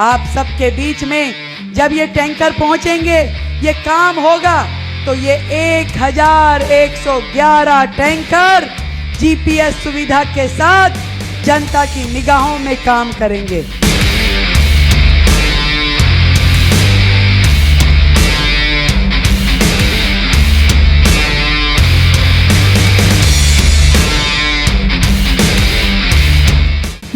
आप सबके बीच में जब ये टैंकर पहुंचेंगे, ये काम होगा, तो ये 1111 टैंकर जीपीएस सुविधा के साथ जनता की निगाहों में काम करेंगे।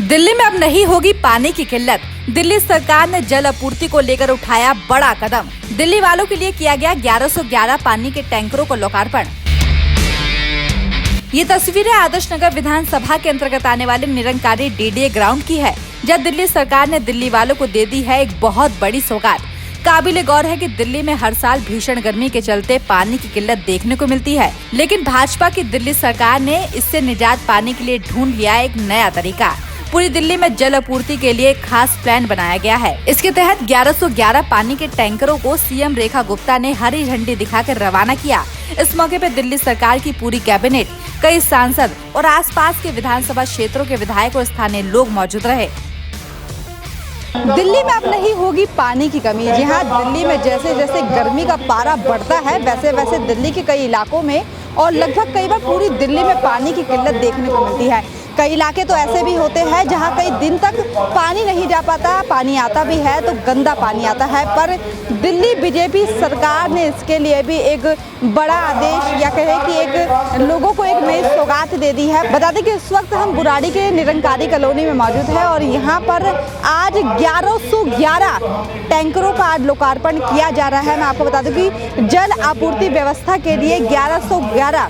दिल्ली में अब नहीं होगी पानी की किल्लत। दिल्ली सरकार ने जल आपूर्ति को लेकर उठाया बड़ा कदम। दिल्ली वालों के लिए किया गया 1111 पानी के टैंकरों को लोकार्पण। ये तस्वीरें आदर्श नगर विधानसभा के अंतर्गत आने वाले निरंकारी डीडीए ग्राउंड की है, जहां दिल्ली सरकार ने दिल्ली वालों को दे दी है एक बहुत बड़ी सौगात। काबिले गौर है कि दिल्ली में हर साल भीषण गर्मी के चलते पानी की किल्लत देखने को मिलती है, लेकिन भाजपा की दिल्ली सरकार ने इससे निजात पाने के लिए ढूंढ लिया एक नया तरीका। पूरी दिल्ली में जल आपूर्ति के लिए खास प्लान बनाया गया है। इसके तहत 1111 पानी के टैंकरों को सीएम रेखा गुप्ता ने हरी झंडी दिखाकर रवाना किया। इस मौके पर दिल्ली सरकार की पूरी कैबिनेट, कई सांसद और आसपास के विधानसभा क्षेत्रों के विधायक और स्थानीय लोग मौजूद रहे। दिल्ली में अब नहीं होगी पानी की कमी। जी हाँ, दिल्ली में जैसे जैसे गर्मी का पारा बढ़ता है, वैसे वैसे दिल्ली के कई इलाकों में और लगभग कई बार पूरी दिल्ली में पानी की किल्लत देखने को मिलती है। कई इलाके तो ऐसे भी होते हैं जहां कई दिन तक पानी नहीं जा पाता, पानी आता भी है तो गंदा पानी आता है। पर दिल्ली बीजेपी सरकार ने इसके लिए भी एक बड़ा आदेश या कहें कि एक लोगों को एक नई सौगात दे दी है। बता दें कि इस वक्त हम बुराड़ी के निरंकारी कॉलोनी में मौजूद है और यहाँ पर आज 1111 टैंकरों का आज लोकार्पण किया जा रहा है। मैं आपको बता दूं कि जल आपूर्ति व्यवस्था के लिए 1111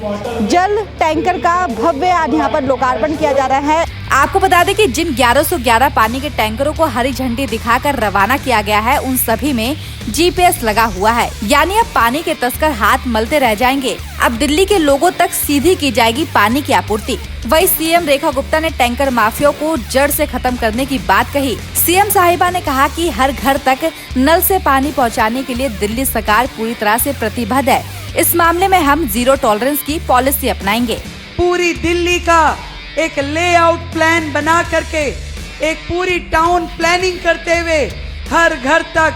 जल टैंकर का भव्य आज यहाँ पर लोकार्पण किया जा रहा है। आपको बता दें कि जिन 1111 पानी के टैंकरों को हरी झंडी दिखाकर रवाना किया गया है, उन सभी में जीपीएस लगा हुआ है, यानी अब पानी के तस्कर हाथ मलते रह जाएंगे। अब दिल्ली के लोगों तक सीधी की जाएगी पानी की आपूर्ति। वही सीएम रेखा गुप्ता ने टैंकर माफिया को जड़ से खत्म करने की बात कही। सीएम साहिबा ने कहा कि हर घर तक नल से पानी पहुंचाने के लिए दिल्ली सरकार पूरी तरह से प्रतिबद्ध है। इस मामले में हम जीरो टॉलरेंस की पॉलिसी अपनाएंगे। पूरी दिल्ली का एक लेआउट प्लान बना करके, एक पूरी टाउन प्लानिंग करते हुए हर घर तक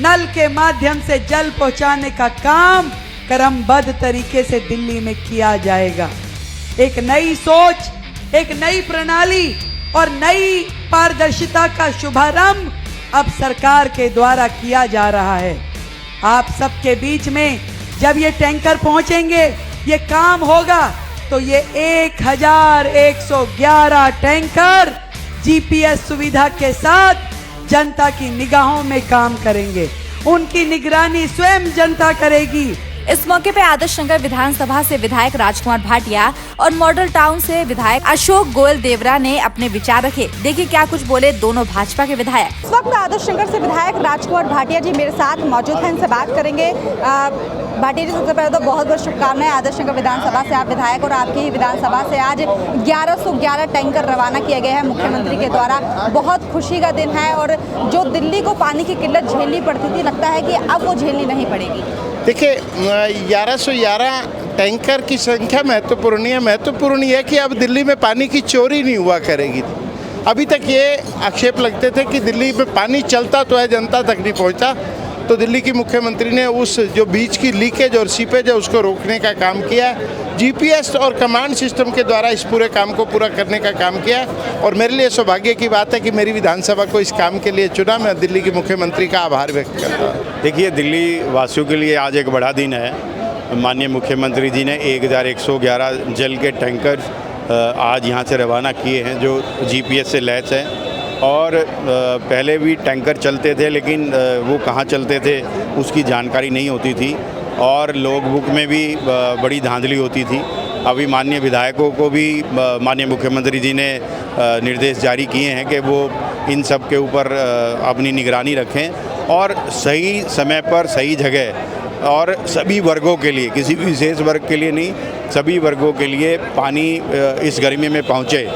नल के माध्यम से जल पहुंचाने का काम क्रमबद्ध तरीके से दिल्ली में किया जाएगा। एक नई सोच, एक नई प्रणाली और नई पारदर्शिता का शुभारंभ अब सरकार के द्वारा किया जा रहा है। आप सबके बीच में जब ये टैंकर पहुंचेंगे, ये काम होगा, तो ये 1111 टैंकर जीपीएस सुविधा के साथ जनता की निगाहों में काम करेंगे। उनकी निगरानी स्वयं जनता करेगी। इस मौके पे आदर्श नगर विधानसभा से विधायक राजकुमार भाटिया और मॉडल टाउन से विधायक अशोक गोयल देवरा ने अपने विचार रखे। देखिए क्या कुछ बोले दोनों भाजपा के विधायक। इस वक्त आदर्श नगर से विधायक राजकुमार भाटिया जी मेरे साथ मौजूद हैं, इनसे बात करेंगे। भाटिया जी, सबसे पहले तो बहुत बहुत शुभकामनाएं। आदर्श नगर विधानसभा से आप विधायक और आपकी ही विधानसभा से आज 1111 टैंकर रवाना किए गए हैं मुख्यमंत्री के द्वारा। बहुत खुशी का दिन है और जो दिल्ली को पानी की किल्लत झेलनी पड़ती थी, लगता है कि अब वो झेलनी नहीं पड़ेगी। देखिए, 1111 टैंकर की संख्या महत्वपूर्ण है कि अब दिल्ली में पानी की चोरी नहीं हुआ करेगी। अभी तक ये आक्षेप लगते थे कि दिल्ली में पानी चलता तो है, जनता तक नहीं पहुंचा। तो दिल्ली की मुख्यमंत्री ने उस जो बीच की लीकेज और सीपेज है उसको रोकने का काम किया। जीपीएस और कमांड सिस्टम के द्वारा इस पूरे काम को पूरा करने का काम किया और मेरे लिए सौभाग्य की बात है कि मेरी विधानसभा को इस काम के लिए चुना। मैं दिल्ली की मुख्यमंत्री का आभार व्यक्त करता हूँ। देखिए, दिल्ली वासियों के लिए आज एक बड़ा दिन है। माननीय मुख्यमंत्री जी ने 1111 जल के टैंकर आज यहाँ से रवाना किए हैं जो जीपीएस से लैस हैं। और पहले भी टैंकर चलते थे, लेकिन वो कहाँ चलते थे उसकी जानकारी नहीं होती थी और लॉग बुक में भी बड़ी धांधली होती थी। अभी माननीय विधायकों को भी माननीय मुख्यमंत्री जी ने निर्देश जारी किए हैं कि वो इन सब के ऊपर अपनी निगरानी रखें और सही समय पर सही जगह और सभी वर्गों के लिए, किसी भी विशेष वर्ग के लिए नहीं, सभी वर्गों के लिए पानी इस गर्मी में पहुँचे।